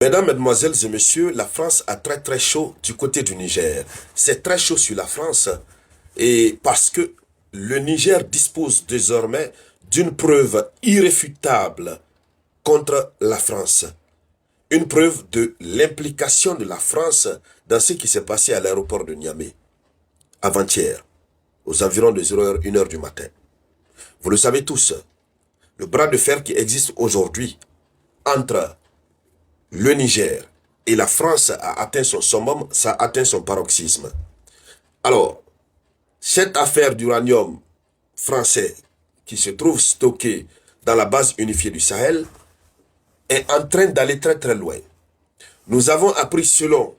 Mesdames, Mesdemoiselles et Messieurs, la France a très très chaud du côté du Niger. C'est très chaud sur la France et parce que le Niger dispose désormais d'une preuve irréfutable contre la France. Une preuve de l'implication de la France dans ce qui s'est passé à l'aéroport de Niamey avant-hier, aux environs de 0 heure, 1 heure du matin. Vous le savez tous, le bras de fer qui existe aujourd'hui entre le Niger et la France a atteint son summum, ça a atteint son paroxysme. Alors, cette affaire d'uranium français qui se trouve stocké dans la base unifiée du Sahel est en train d'aller très très loin. Nous avons appris selon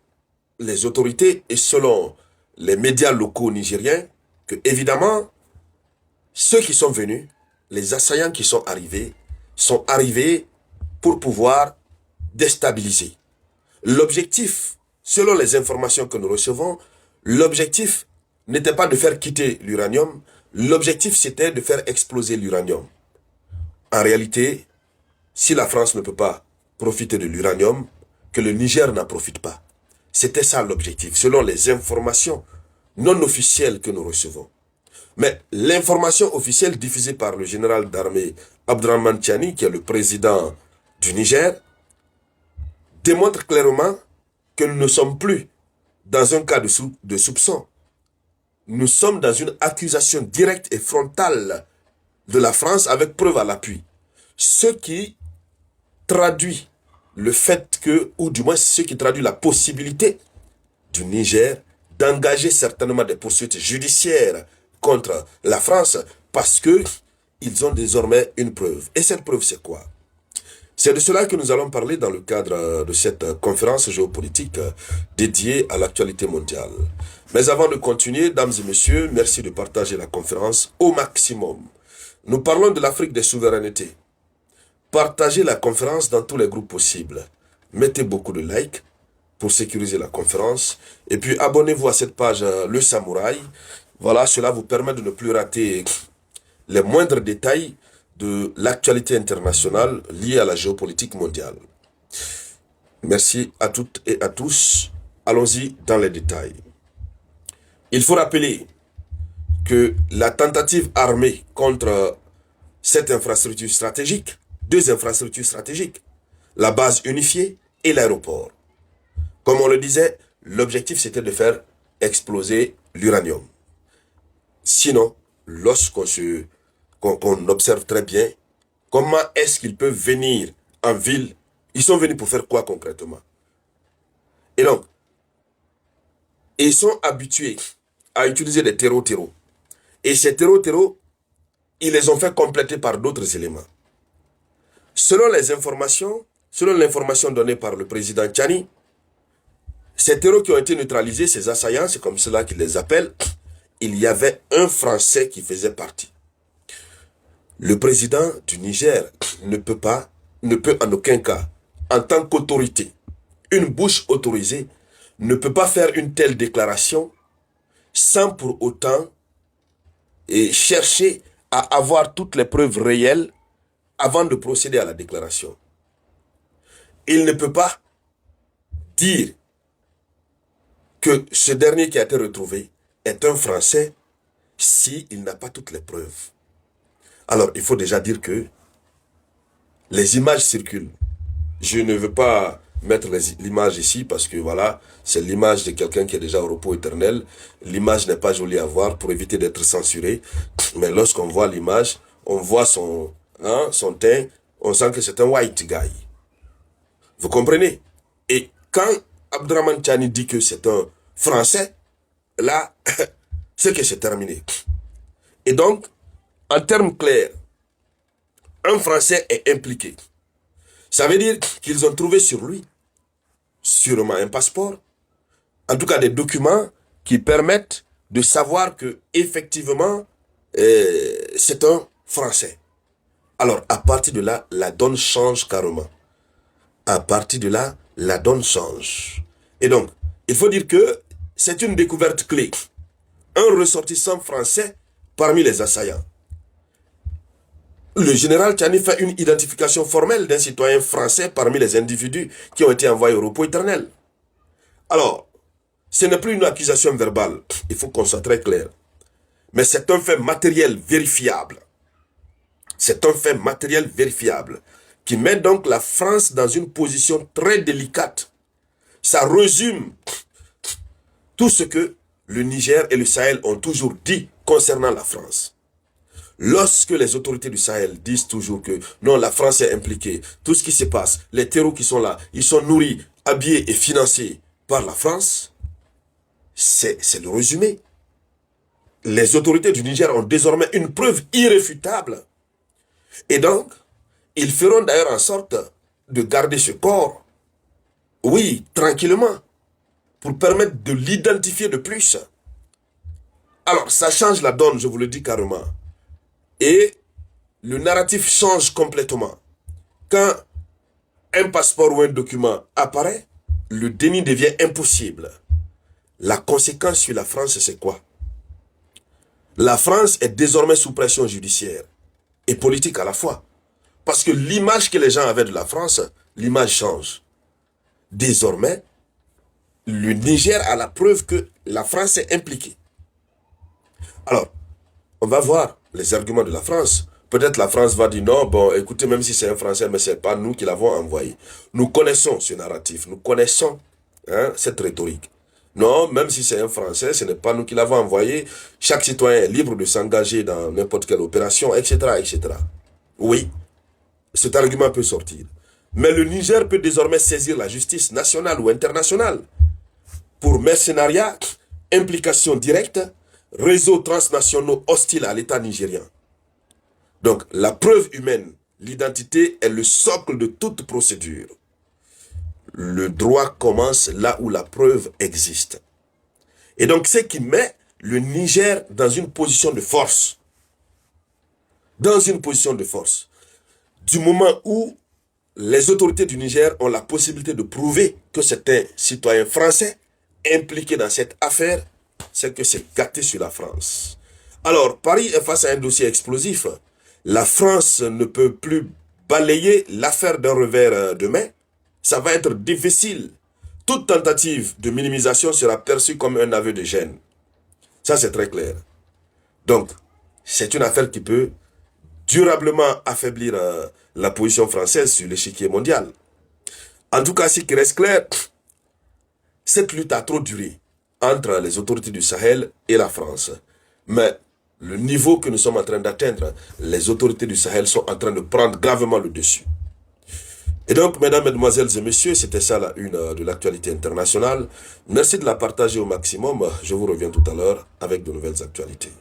les autorités et selon les médias locaux nigériens que évidemment ceux qui sont venus, les assaillants qui sont arrivés pour pouvoir déstabiliser. L'objectif, selon les informations que nous recevons, l'objectif n'était pas de faire quitter l'uranium, l'objectif c'était de faire exploser l'uranium. En réalité, si la France ne peut pas profiter de l'uranium, que le Niger n'en profite pas. C'était ça l'objectif, selon les informations non officielles que nous recevons. Mais l'information officielle diffusée par le général d'armée Abdrahman Tiani, qui est le président du Niger, démontre clairement que nous ne sommes plus dans un cas de soupçon. Nous sommes dans une accusation directe et frontale de la France avec preuve à l'appui. Ce qui traduit le fait que, ou du moins ce qui traduit la possibilité du Niger d'engager certainement des poursuites judiciaires contre la France parce que ils ont désormais une preuve. Et cette preuve, c'est quoi? C'est de cela que nous allons parler dans le cadre de cette conférence géopolitique dédiée à l'actualité mondiale. Mais avant de continuer, dames et messieurs, merci de partager la conférence au maximum. Nous parlons de l'Afrique des souverainetés. Partagez la conférence dans tous les groupes possibles. Mettez beaucoup de likes pour sécuriser la conférence. Et puis abonnez-vous à cette page Le Samouraï. Voilà, cela vous permet de ne plus rater les moindres détails de l'actualité internationale liée à la géopolitique mondiale. Merci à toutes et à tous. Allons-y dans les détails. Il faut rappeler que la tentative armée contre cette infrastructure stratégique, deux infrastructures stratégiques, la base unifiée et l'aéroport. Comme on le disait, l'objectif c'était de faire exploser l'uranium. Sinon, qu'on observe très bien, comment est-ce qu'ils peuvent venir en ville? Ils sont venus pour faire quoi concrètement? Et donc, ils sont habitués à utiliser des terreaux. Et ces terreaux, ils les ont fait compléter par d'autres éléments. Selon l'information donnée par le président Tchani, ces terreaux qui ont été neutralisés, ces assaillants, c'est comme cela qu'ils les appellent, il y avait un Français qui faisait partie. Le président du Niger ne peut en aucun cas, en tant qu'autorité, une bouche autorisée, ne peut pas faire une telle déclaration sans pour autant chercher à avoir toutes les preuves réelles avant de procéder à la déclaration. Il ne peut pas dire que ce dernier qui a été retrouvé est un Français s'il n'a pas toutes les preuves. Alors, il faut déjà dire que les images circulent. Je ne veux pas mettre l'image ici parce que voilà, c'est l'image de quelqu'un qui est déjà au repos éternel. L'image n'est pas jolie à voir pour éviter d'être censuré. Mais lorsqu'on voit l'image, on voit son teint, on sent que c'est un white guy. Vous comprenez? Et quand Abdrahman Tchani dit que c'est un Français, là, c'est que c'est terminé. Et donc, en termes clairs, un Français est impliqué. Ça veut dire qu'ils ont trouvé sur lui, sûrement un passeport, en tout cas des documents qui permettent de savoir que effectivement c'est un Français. Alors, à partir de là, la donne change carrément. À partir de là, la donne change. Et donc, il faut dire que c'est une découverte clé. Un ressortissant français parmi les assaillants. Le général Tchani fait une identification formelle d'un citoyen français parmi les individus qui ont été envoyés au repos éternel. Alors, ce n'est plus une accusation verbale, il faut qu'on soit très clair. Mais c'est un fait matériel vérifiable. C'est un fait matériel vérifiable qui met donc la France dans une position très délicate. Ça résume tout ce que le Niger et le Sahel ont toujours dit concernant la France. Lorsque les autorités du Sahel disent toujours que non, la France est impliquée, tout ce qui se passe, les terreaux qui sont là, ils sont nourris, habillés et financés par la France, c'est le résumé. Les autorités du Niger ont désormais une preuve irréfutable. Et donc, ils feront d'ailleurs en sorte de garder ce corps, oui, tranquillement, pour permettre de l'identifier de plus. Alors, ça change la donne, je vous le dis carrément. Et le narratif change complètement. Quand un passeport ou un document apparaît, le déni devient impossible. La conséquence sur la France, c'est quoi? La France est désormais sous pression judiciaire et politique à la fois. Parce que l'image que les gens avaient de la France, l'image change. Désormais, le Niger a la preuve que la France est impliquée. Alors, on va voir les arguments de la France. Peut-être la France va dire non, bon, écoutez, même si c'est un Français, mais ce n'est pas nous qui l'avons envoyé. Nous connaissons ce narratif, nous connaissons cette rhétorique. Non, même si c'est un Français, ce n'est pas nous qui l'avons envoyé. Chaque citoyen est libre de s'engager dans n'importe quelle opération, etc., etc. Oui, cet argument peut sortir. Mais le Niger peut désormais saisir la justice nationale ou internationale pour mercenariat, implication directe, réseaux transnationaux hostiles à l'État nigérien. Donc, la preuve humaine, l'identité est le socle de toute procédure. Le droit commence là où la preuve existe. Et donc, c'est ce qui met le Niger dans une position de force. Dans une position de force. Du moment où les autorités du Niger ont la possibilité de prouver que c'est un citoyen français impliqué dans cette affaire, c'est que c'est gâté sur la France. Alors, Paris est face à un dossier explosif. La France ne peut plus balayer l'affaire d'un revers de main. Ça va être difficile. Toute tentative de minimisation sera perçue comme un aveu de gêne. Ça, c'est très clair. Donc, c'est une affaire qui peut durablement affaiblir la position française sur l'échiquier mondial. En tout cas, ce qui reste clair, cette lutte a trop duré entre les autorités du Sahel et la France. Mais le niveau que nous sommes en train d'atteindre, les autorités du Sahel sont en train de prendre gravement le dessus. Et donc, mesdames, mesdemoiselles et messieurs, c'était ça la une de l'actualité internationale. Merci de la partager au maximum. Je vous reviens tout à l'heure avec de nouvelles actualités.